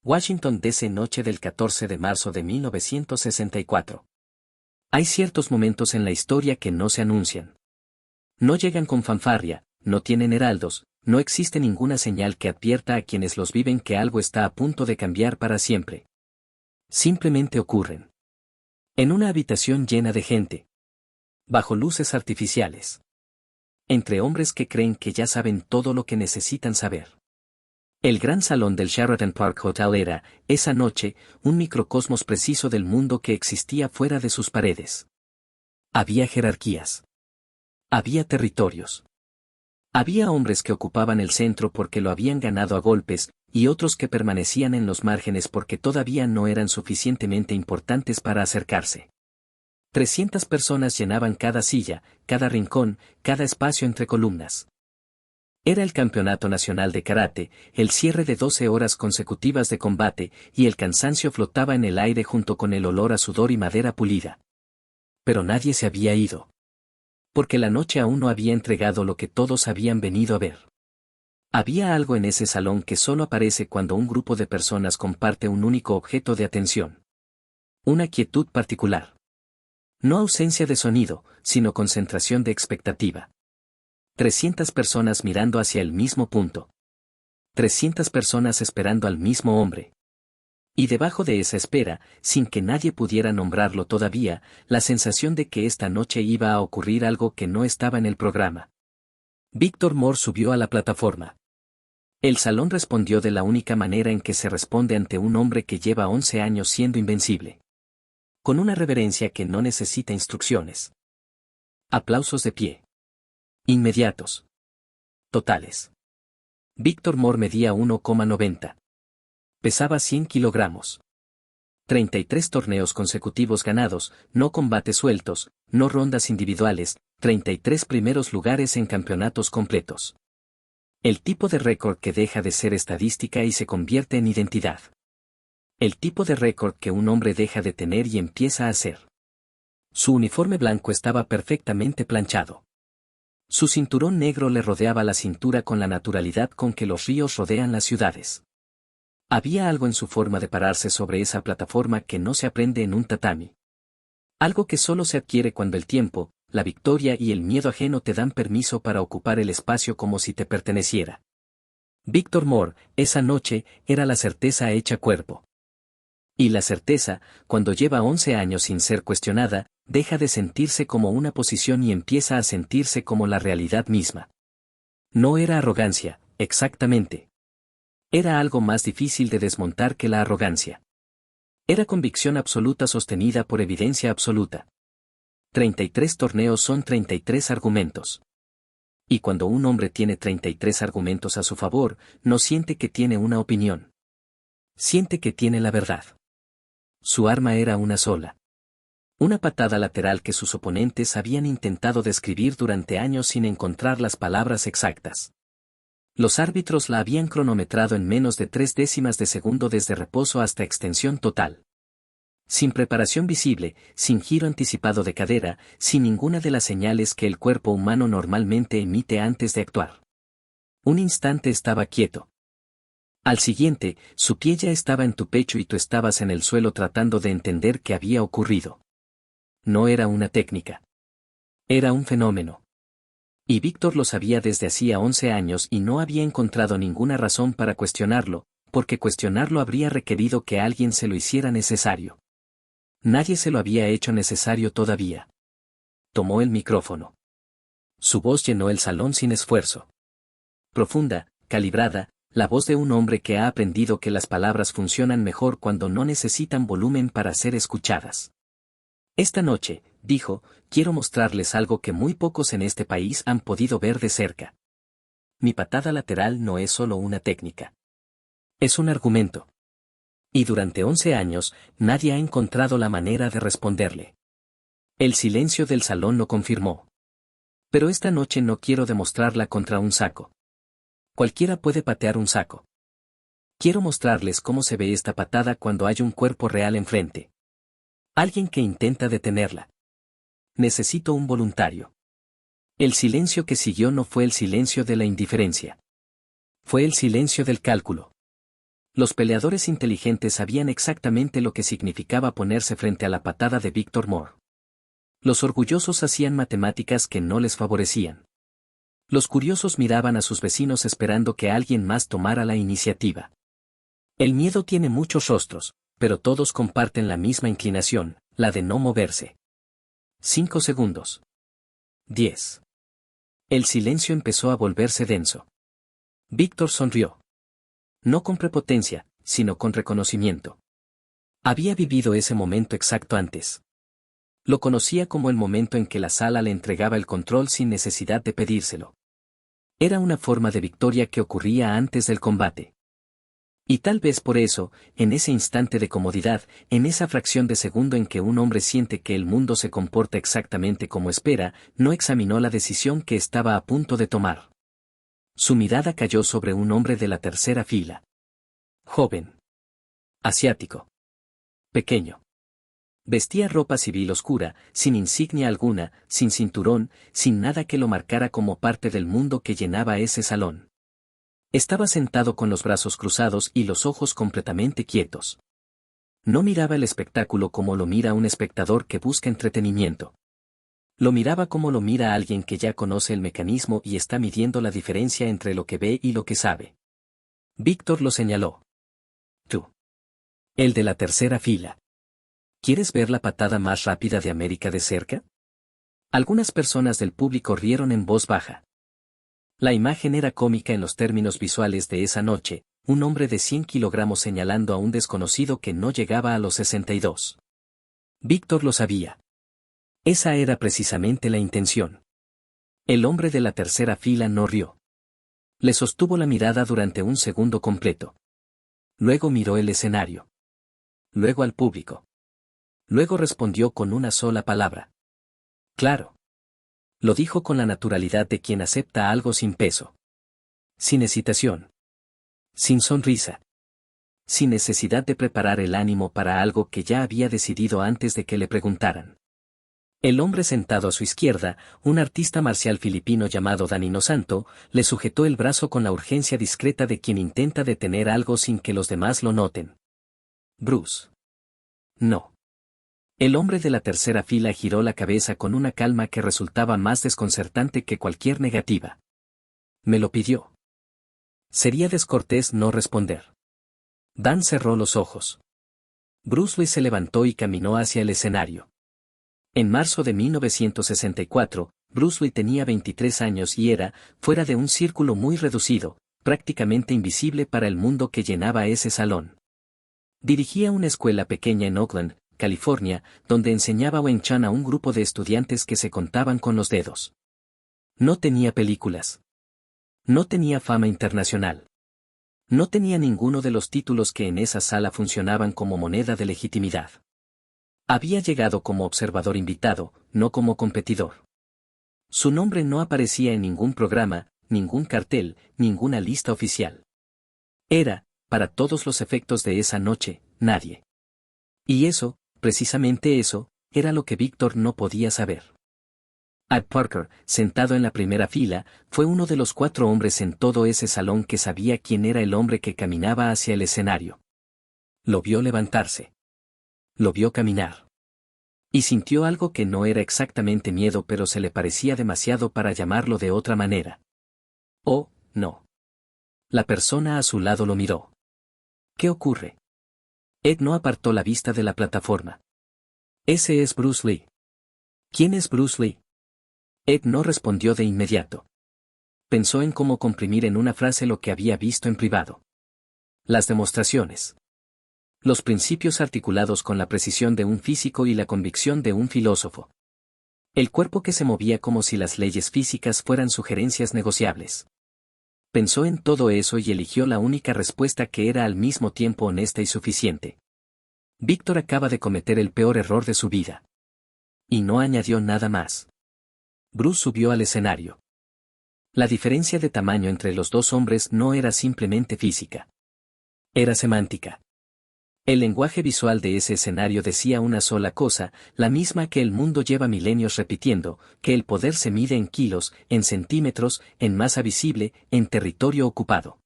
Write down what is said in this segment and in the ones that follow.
Washington, D.C. Noche del 14 de marzo de 1964. Hay ciertos momentos en la historia que no se anuncian. No llegan con fanfarria, no tienen heraldos, no existe ninguna señal que advierta a quienes los viven que algo está a punto de cambiar para siempre. Simplemente ocurren. En una habitación llena de gente. Bajo luces artificiales. Entre hombres que creen que ya saben todo lo que necesitan saber. El gran salón del Sheraton Park Hotel era, esa noche, un microcosmos preciso del mundo que existía fuera de sus paredes. Había jerarquías. Había territorios. Había hombres que ocupaban el centro porque lo habían ganado a golpes, y otros que permanecían en los márgenes porque todavía no eran suficientemente importantes para acercarse. 300 personas llenaban cada silla, cada rincón, cada espacio entre columnas. Era el Campeonato Nacional de Karate, el cierre de 12 horas consecutivas de combate, y el cansancio flotaba en el aire junto con el olor a sudor y madera pulida. Pero nadie se había ido. Porque la noche aún no había entregado lo que todos habían venido a ver. Había algo en ese salón que solo aparece cuando un grupo de personas comparte un único objeto de atención. Una quietud particular. No ausencia de sonido, sino concentración de expectativa. 300 personas mirando hacia el mismo punto. 300 personas esperando al mismo hombre. Y debajo de esa espera, sin que nadie pudiera nombrarlo todavía, la sensación de que esta noche iba a ocurrir algo que no estaba en el programa. Víctor Moore subió a la plataforma. El salón respondió de la única manera en que se responde ante un hombre que lleva 11 años siendo invencible. Con una reverencia que no necesita instrucciones. Aplausos de pie. Inmediatos. Totales. Víctor Moore medía 1,90. Pesaba 100 kilogramos. 33 torneos consecutivos ganados, no combates sueltos, no rondas individuales, 33 primeros lugares en campeonatos completos. El tipo de récord que deja de ser estadística y se convierte en identidad. El tipo de récord que un hombre deja de tener y empieza a ser. Su uniforme blanco estaba perfectamente planchado. Su cinturón negro le rodeaba la cintura con la naturalidad con que los ríos rodean las ciudades. Había algo en su forma de pararse sobre esa plataforma que no se aprende en un tatami. Algo que solo se adquiere cuando el tiempo, la victoria y el miedo ajeno te dan permiso para ocupar el espacio como si te perteneciera. Víctor Moore, esa noche, era la certeza hecha cuerpo. Y la certeza, cuando lleva 11 años sin ser cuestionada, deja de sentirse como una posición y empieza a sentirse como la realidad misma. No era arrogancia, exactamente. Era algo más difícil de desmontar que la arrogancia. Era convicción absoluta sostenida por evidencia absoluta. 33 torneos son 33 argumentos. Y cuando un hombre tiene 33 argumentos a su favor, no siente que tiene una opinión. Siente que tiene la verdad. Su arma era una sola. Una patada lateral que sus oponentes habían intentado describir durante años sin encontrar las palabras exactas. Los árbitros la habían cronometrado en menos de 3 décimas de segundo desde reposo hasta extensión total. Sin preparación visible, sin giro anticipado de cadera, sin ninguna de las señales que el cuerpo humano normalmente emite antes de actuar. Un instante estaba quieto. Al siguiente, su pie ya estaba en tu pecho y tú estabas en el suelo tratando de entender qué había ocurrido. No era una técnica. Era un fenómeno. Y Víctor lo sabía desde hacía 11 años y no había encontrado ninguna razón para cuestionarlo, porque cuestionarlo habría requerido que alguien se lo hiciera necesario. Nadie se lo había hecho necesario todavía. Tomó el micrófono. Su voz llenó el salón sin esfuerzo. Profunda, calibrada, la voz de un hombre que ha aprendido que las palabras funcionan mejor cuando no necesitan volumen para ser escuchadas. Esta noche, dijo, quiero mostrarles algo que muy pocos en este país han podido ver de cerca. Mi patada lateral no es solo una técnica. Es un argumento. Y durante 11 años, nadie ha encontrado la manera de responderle. El silencio del salón lo confirmó. Pero esta noche no quiero demostrarla contra un saco. Cualquiera puede patear un saco. Quiero mostrarles cómo se ve esta patada cuando hay un cuerpo real enfrente. Alguien que intenta detenerla. Necesito un voluntario. El silencio que siguió no fue el silencio de la indiferencia. Fue el silencio del cálculo. Los peleadores inteligentes sabían exactamente lo que significaba ponerse frente a la patada de Victor Moore. Los orgullosos hacían matemáticas que no les favorecían. Los curiosos miraban a sus vecinos esperando que alguien más tomara la iniciativa. El miedo tiene muchos rostros, pero todos comparten la misma inclinación, la de no moverse. 5 segundos. 10. El silencio empezó a volverse denso. Víctor sonrió. No con prepotencia, sino con reconocimiento. Había vivido ese momento exacto antes. Lo conocía como el momento en que la sala le entregaba el control sin necesidad de pedírselo. Era una forma de victoria que ocurría antes del combate. Y tal vez por eso, en ese instante de comodidad, en esa fracción de segundo en que un hombre siente que el mundo se comporta exactamente como espera, no examinó la decisión que estaba a punto de tomar. Su mirada cayó sobre un hombre de la tercera fila. Joven. Asiático. Pequeño. Vestía ropa civil oscura, sin insignia alguna, sin cinturón, sin nada que lo marcara como parte del mundo que llenaba ese salón. Estaba sentado con los brazos cruzados y los ojos completamente quietos. No miraba el espectáculo como lo mira un espectador que busca entretenimiento. Lo miraba como lo mira alguien que ya conoce el mecanismo y está midiendo la diferencia entre lo que ve y lo que sabe. Víctor lo señaló. Tú. El de la tercera fila. ¿Quieres ver la patada más rápida de América de cerca? Algunas personas del público rieron en voz baja. La imagen era cómica en los términos visuales de esa noche, un hombre de 100 kilogramos señalando a un desconocido que no llegaba a los 62. Víctor lo sabía. Esa era precisamente la intención. El hombre de la tercera fila no rió. Le sostuvo la mirada durante un segundo completo. Luego miró el escenario. Luego al público. Luego respondió con una sola palabra. Claro. Lo dijo con la naturalidad de quien acepta algo sin peso. Sin hesitación. Sin sonrisa. Sin necesidad de preparar el ánimo para algo que ya había decidido antes de que le preguntaran. El hombre sentado a su izquierda, un artista marcial filipino llamado Danilo Santo, le sujetó el brazo con la urgencia discreta de quien intenta detener algo sin que los demás lo noten. Bruce. No. El hombre de la tercera fila giró la cabeza con una calma que resultaba más desconcertante que cualquier negativa. Me lo pidió. Sería descortés no responder. Dan cerró los ojos. Bruce Lee se levantó y caminó hacia el escenario. En marzo de 1964, Bruce Lee tenía 23 años y era, fuera de un círculo muy reducido, prácticamente invisible para el mundo que llenaba ese salón. Dirigía una escuela pequeña en Oakland, California, donde enseñaba Wing Chun a un grupo de estudiantes que se contaban con los dedos. No tenía películas. No tenía fama internacional. No tenía ninguno de los títulos que en esa sala funcionaban como moneda de legitimidad. Había llegado como observador invitado, no como competidor. Su nombre no aparecía en ningún programa, ningún cartel, ninguna lista oficial. Era, para todos los efectos de esa noche, nadie. Y eso, precisamente eso, era lo que Víctor no podía saber. Ed Parker, sentado en la primera fila, fue uno de los 4 hombres en todo ese salón que sabía quién era el hombre que caminaba hacia el escenario. Lo vio levantarse. Lo vio caminar. Y sintió algo que no era exactamente miedo, pero se le parecía demasiado para llamarlo de otra manera. Oh, no. La persona a su lado lo miró. ¿Qué ocurre? Ed no apartó la vista de la plataforma. Ese es Bruce Lee. ¿Quién es Bruce Lee? Ed no respondió de inmediato. Pensó en cómo comprimir en una frase lo que había visto en privado. Las demostraciones. Los principios articulados con la precisión de un físico y la convicción de un filósofo. El cuerpo que se movía como si las leyes físicas fueran sugerencias negociables. Pensó en todo eso y eligió la única respuesta que era al mismo tiempo honesta y suficiente. Víctor acaba de cometer el peor error de su vida. Y no añadió nada más. Bruce subió al escenario. La diferencia de tamaño entre los dos hombres no era simplemente física. Era semántica. El lenguaje visual de ese escenario decía una sola cosa, la misma que el mundo lleva milenios repitiendo, que el poder se mide en kilos, en centímetros, en masa visible, en territorio ocupado.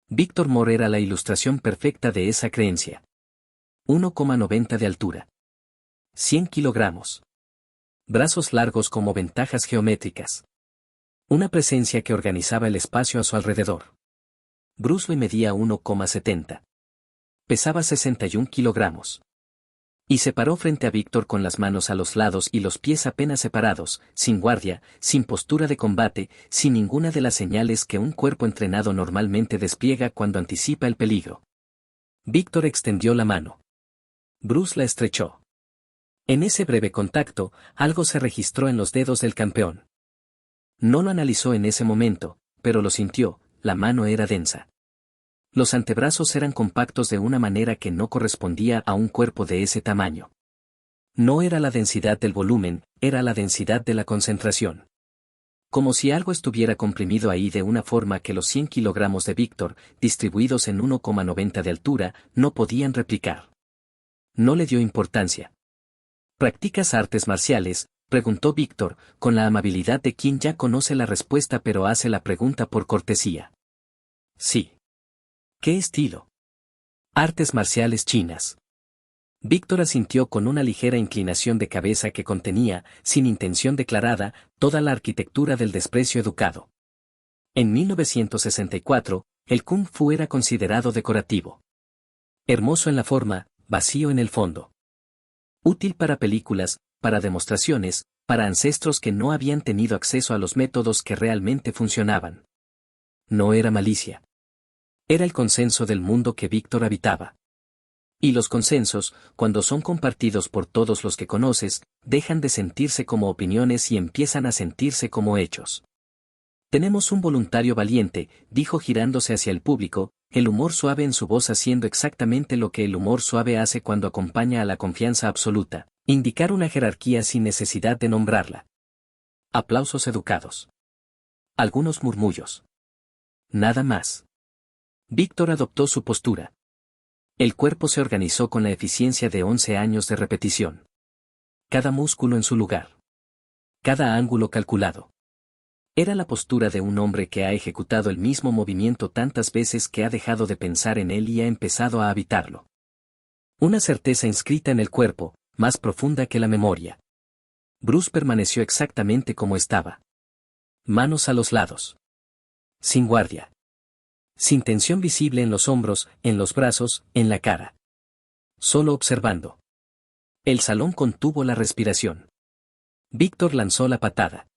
Víctor Moore era la ilustración perfecta de esa creencia. 1,90 de altura. 100 kilogramos. Brazos largos como ventajas geométricas. Una presencia que organizaba el espacio a su alrededor. Bruce Lee medía 1,70. Pesaba 61 kilogramos. Y se paró frente a Víctor con las manos a los lados y los pies apenas separados, sin guardia, sin postura de combate, sin ninguna de las señales que un cuerpo entrenado normalmente despliega cuando anticipa el peligro. Víctor extendió la mano. Bruce la estrechó. En ese breve contacto, algo se registró en los dedos del campeón. No lo analizó en ese momento, pero lo sintió, la mano era densa. Los antebrazos eran compactos de una manera que no correspondía a un cuerpo de ese tamaño. No era la densidad del volumen, era la densidad de la concentración. Como si algo estuviera comprimido ahí de una forma que los 100 kilogramos de Víctor, distribuidos en 1,90 de altura, no podían replicar. No le dio importancia. ¿Practicas artes marciales?, preguntó Víctor, con la amabilidad de quien ya conoce la respuesta pero hace la pregunta por cortesía. Sí. ¿Qué estilo? Artes marciales chinas. Víctor asintió con una ligera inclinación de cabeza que contenía, sin intención declarada, toda la arquitectura del desprecio educado. En 1964, el Kung Fu era considerado decorativo. Hermoso en la forma, vacío en el fondo. Útil para películas, para demostraciones, para ancestros que no habían tenido acceso a los métodos que realmente funcionaban. No era malicia. Era el consenso del mundo que Víctor habitaba. Y los consensos, cuando son compartidos por todos los que conoces, dejan de sentirse como opiniones y empiezan a sentirse como hechos. Tenemos un voluntario valiente, dijo girándose hacia el público, el humor suave en su voz haciendo exactamente lo que el humor suave hace cuando acompaña a la confianza absoluta, indicar una jerarquía sin necesidad de nombrarla. Aplausos educados. Algunos murmullos. Nada más. Víctor adoptó su postura. El cuerpo se organizó con la eficiencia de 11 años de repetición. Cada músculo en su lugar. Cada ángulo calculado. Era la postura de un hombre que ha ejecutado el mismo movimiento tantas veces que ha dejado de pensar en él y ha empezado a habitarlo. Una certeza inscrita en el cuerpo, más profunda que la memoria. Bruce permaneció exactamente como estaba. Manos a los lados. Sin guardia. Sin tensión visible en los hombros, en los brazos, en la cara. Solo observando. El salón contuvo la respiración. Víctor lanzó la patada.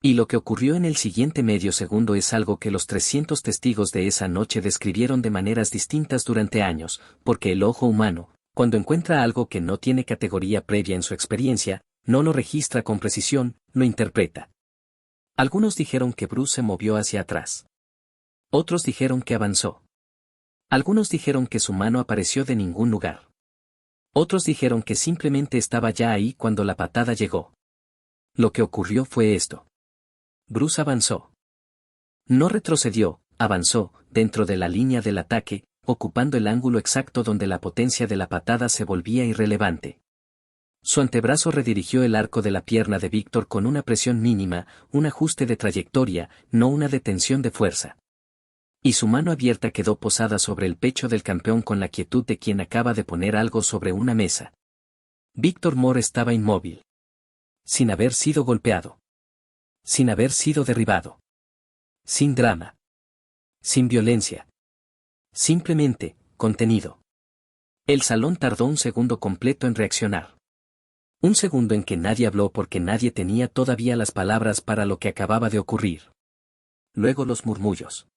Y lo que ocurrió en el siguiente medio segundo es algo que los 300 testigos de esa noche describieron de maneras distintas durante años, porque el ojo humano, cuando encuentra algo que no tiene categoría previa en su experiencia, no lo registra con precisión, lo interpreta. Algunos dijeron que Bruce se movió hacia atrás. Otros dijeron que avanzó. Algunos dijeron que su mano apareció de ningún lugar. Otros dijeron que simplemente estaba ya ahí cuando la patada llegó. Lo que ocurrió fue esto. Bruce avanzó. No retrocedió, avanzó, dentro de la línea del ataque, ocupando el ángulo exacto donde la potencia de la patada se volvía irrelevante. Su antebrazo redirigió el arco de la pierna de Víctor con una presión mínima, un ajuste de trayectoria, no una detención de fuerza. Y su mano abierta quedó posada sobre el pecho del campeón con la quietud de quien acaba de poner algo sobre una mesa. Víctor Moore estaba inmóvil. Sin haber sido golpeado. Sin haber sido derribado. Sin drama. Sin violencia. Simplemente, contenido. El salón tardó un segundo completo en reaccionar. Un segundo en que nadie habló porque nadie tenía todavía las palabras para lo que acababa de ocurrir. Luego los murmullos.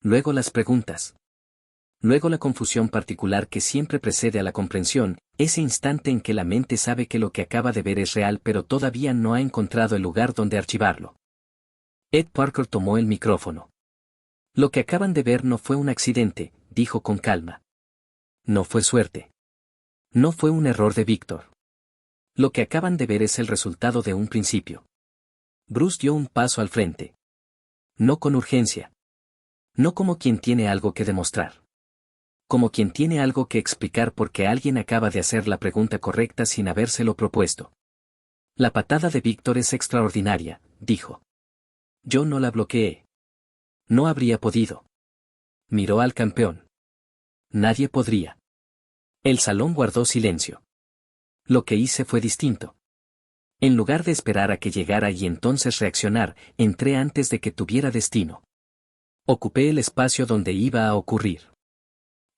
Luego las preguntas. Luego la confusión particular que siempre precede a la comprensión, ese instante en que la mente sabe que lo que acaba de ver es real pero todavía no ha encontrado el lugar donde archivarlo. Ed Parker tomó el micrófono. Lo que acaban de ver no fue un accidente, dijo con calma. No fue suerte. No fue un error de Víctor. Lo que acaban de ver es el resultado de un principio. Bruce dio un paso al frente. No con urgencia. No como quien tiene algo que demostrar. Como quien tiene algo que explicar porque alguien acaba de hacer la pregunta correcta sin habérselo propuesto. La patada de Víctor es extraordinaria, dijo. Yo no la bloqueé. No habría podido. Miró al campeón. Nadie podría. El salón guardó silencio. Lo que hice fue distinto. En lugar de esperar a que llegara y entonces reaccionar, entré antes de que tuviera destino. Ocupé el espacio donde iba a ocurrir.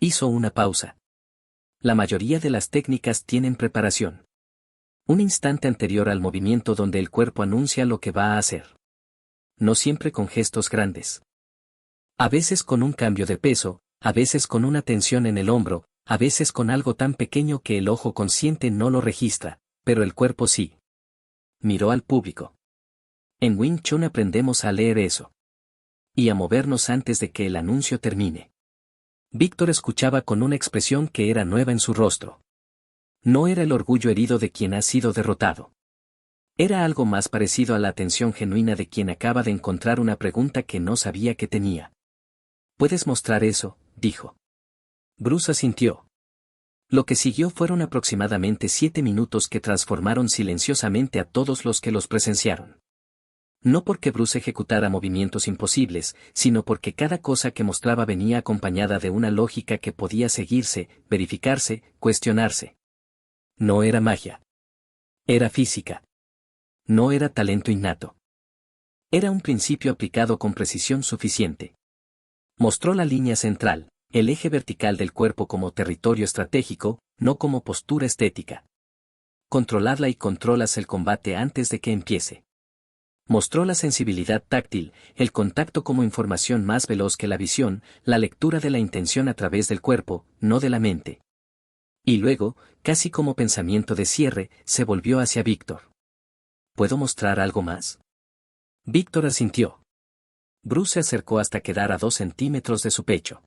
Hizo una pausa. La mayoría de las técnicas tienen preparación. Un instante anterior al movimiento donde el cuerpo anuncia lo que va a hacer. No siempre con gestos grandes. A veces con un cambio de peso, a veces con una tensión en el hombro, a veces con algo tan pequeño que el ojo consciente no lo registra, pero el cuerpo sí. Miró al público. En Wing Chun aprendemos a leer eso. Y a movernos antes de que el anuncio termine. Víctor escuchaba con una expresión que era nueva en su rostro. No era el orgullo herido de quien ha sido derrotado. Era algo más parecido a la atención genuina de quien acaba de encontrar una pregunta que no sabía que tenía. «¿Puedes mostrar eso?», dijo. Bruce asintió. Lo que siguió fueron aproximadamente 7 minutos que transformaron silenciosamente a todos los que los presenciaron. No porque Bruce ejecutara movimientos imposibles, sino porque cada cosa que mostraba venía acompañada de una lógica que podía seguirse, verificarse, cuestionarse. No era magia. Era física. No era talento innato. Era un principio aplicado con precisión suficiente. Mostró la línea central, el eje vertical del cuerpo como territorio estratégico, no como postura estética. Controladla y controlas el combate antes de que empiece. Mostró la sensibilidad táctil, el contacto como información más veloz que la visión, la lectura de la intención a través del cuerpo, no de la mente. Y luego, casi como pensamiento de cierre, se volvió hacia Víctor. ¿Puedo mostrar algo más? Víctor asintió. Bruce se acercó hasta quedar a 2 centímetros de su pecho.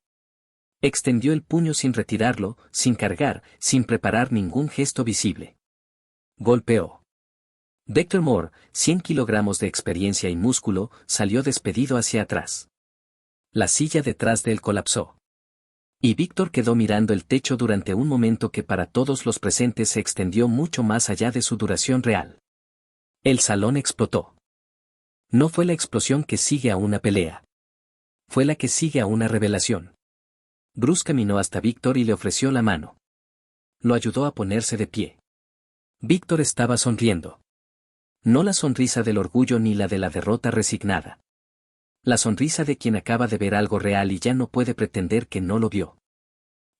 Extendió el puño sin retirarlo, sin cargar, sin preparar ningún gesto visible. Golpeó. Dexter Moore, 100 kilogramos de experiencia y músculo, salió despedido hacia atrás. La silla detrás de él colapsó. Y Víctor quedó mirando el techo durante un momento que para todos los presentes se extendió mucho más allá de su duración real. El salón explotó. No fue la explosión que sigue a una pelea. Fue la que sigue a una revelación. Bruce caminó hasta Víctor y le ofreció la mano. Lo ayudó a ponerse de pie. Víctor estaba sonriendo. No la sonrisa del orgullo ni la de la derrota resignada. La sonrisa de quien acaba de ver algo real y ya no puede pretender que no lo vio.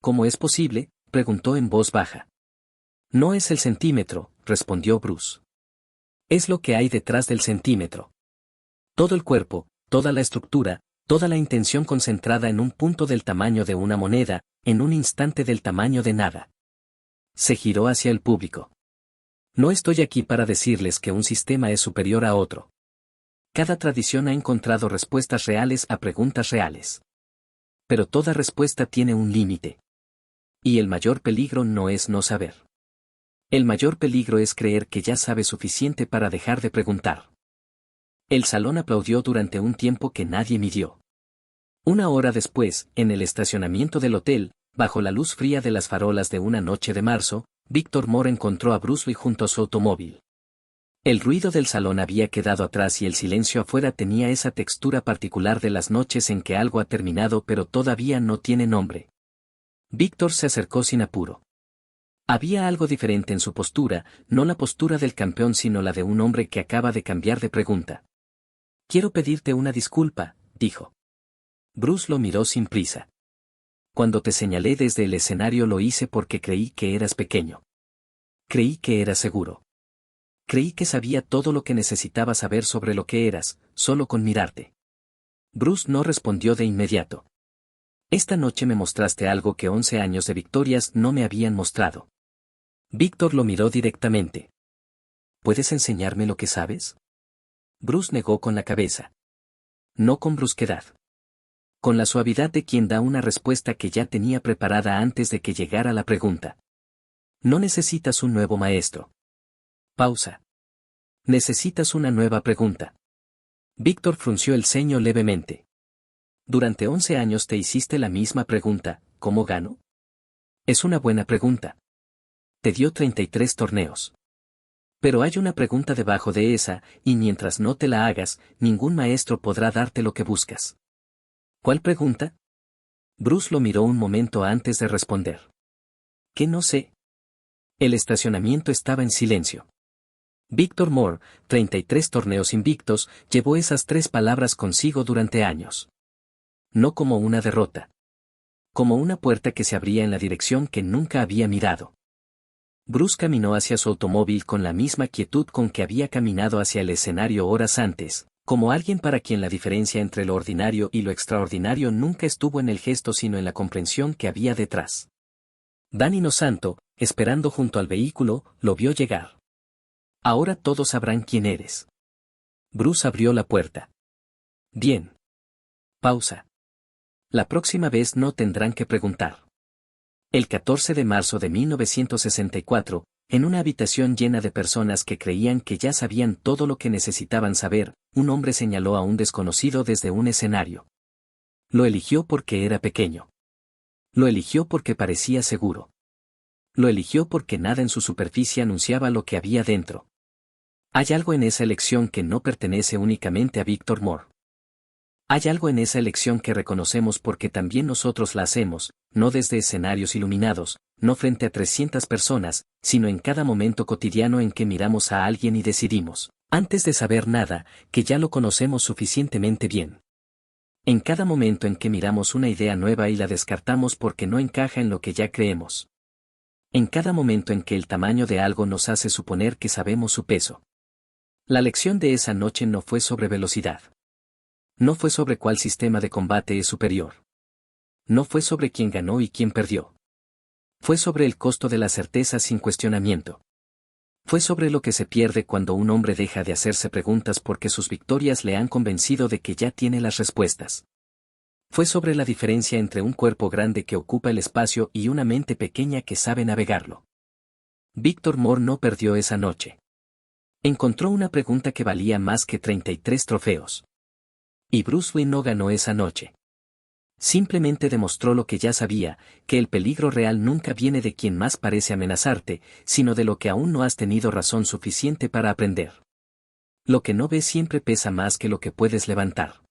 ¿Cómo es posible?, preguntó en voz baja. No es el centímetro, respondió Bruce. Es lo que hay detrás del centímetro. Todo el cuerpo, toda la estructura, toda la intención concentrada en un punto del tamaño de una moneda, en un instante del tamaño de nada. Se giró hacia el público. No estoy aquí para decirles que un sistema es superior a otro. Cada tradición ha encontrado respuestas reales a preguntas reales. Pero toda respuesta tiene un límite. Y el mayor peligro no es no saber. El mayor peligro es creer que ya sabe suficiente para dejar de preguntar. El salón aplaudió durante un tiempo que nadie midió. 1 hora después, en el estacionamiento del hotel, bajo la luz fría de las farolas de una noche de marzo, Víctor Moore encontró a Bruce Lee junto a su automóvil. El ruido del salón había quedado atrás y el silencio afuera tenía esa textura particular de las noches en que algo ha terminado pero todavía no tiene nombre. Víctor se acercó sin apuro. Había algo diferente en su postura, no la postura del campeón sino la de un hombre que acaba de cambiar de pregunta. Quiero pedirte una disculpa, dijo. Bruce lo miró sin prisa. Cuando te señalé desde el escenario lo hice porque creí que eras pequeño. Creí que eras seguro. Creí que sabía todo lo que necesitaba saber sobre lo que eras, solo con mirarte. Bruce no respondió de inmediato. Esta noche me mostraste algo que 11 años de victorias no me habían mostrado. Víctor lo miró directamente. ¿Puedes enseñarme lo que sabes? Bruce negó con la cabeza. No con brusquedad. Con la suavidad de quien da una respuesta que ya tenía preparada antes de que llegara la pregunta. No necesitas un nuevo maestro. Pausa. Necesitas una nueva pregunta. Víctor frunció el ceño levemente. Durante 11 años te hiciste la misma pregunta, ¿cómo gano? Es una buena pregunta. Te dio 33 torneos. Pero hay una pregunta debajo de esa, y mientras no te la hagas, ningún maestro podrá darte lo que buscas. ¿Cuál pregunta? Bruce lo miró un momento antes de responder. ¿Qué no sé? El estacionamiento estaba en silencio. Victor Moore, 33 torneos invictos, llevó esas 3 palabras consigo durante años. No como una derrota. Como una puerta que se abría en la dirección que nunca había mirado. Bruce caminó hacia su automóvil con la misma quietud con que había caminado hacia el escenario horas antes, como alguien para quien la diferencia entre lo ordinario y lo extraordinario nunca estuvo en el gesto sino en la comprensión que había detrás. Danny Nosanto, esperando junto al vehículo, lo vio llegar. Ahora todos sabrán quién eres. Bruce abrió la puerta. Bien. Pausa. La próxima vez no tendrán que preguntar. El 14 de marzo de 1964, en una habitación llena de personas que creían que ya sabían todo lo que necesitaban saber, un hombre señaló a un desconocido desde un escenario. Lo eligió porque era pequeño. Lo eligió porque parecía seguro. Lo eligió porque nada en su superficie anunciaba lo que había dentro. Hay algo en esa elección que no pertenece únicamente a Victor Moore. Hay algo en esa elección que reconocemos porque también nosotros la hacemos, no desde escenarios iluminados, no frente a 300 personas, sino en cada momento cotidiano en que miramos a alguien y decidimos, antes de saber nada, que ya lo conocemos suficientemente bien. En cada momento en que miramos una idea nueva y la descartamos porque no encaja en lo que ya creemos. En cada momento en que el tamaño de algo nos hace suponer que sabemos su peso. La lección de esa noche no fue sobre velocidad. No fue sobre cuál sistema de combate es superior. No fue sobre quién ganó y quién perdió. Fue sobre el costo de la certeza sin cuestionamiento. Fue sobre lo que se pierde cuando un hombre deja de hacerse preguntas porque sus victorias le han convencido de que ya tiene las respuestas. Fue sobre la diferencia entre un cuerpo grande que ocupa el espacio y una mente pequeña que sabe navegarlo. Victor Moore no perdió esa noche. Encontró una pregunta que valía más que 33 trofeos. Y Bruce Lee no ganó esa noche. Simplemente demostró lo que ya sabía, que el peligro real nunca viene de quien más parece amenazarte, sino de lo que aún no has tenido razón suficiente para aprender. Lo que no ves siempre pesa más que lo que puedes levantar.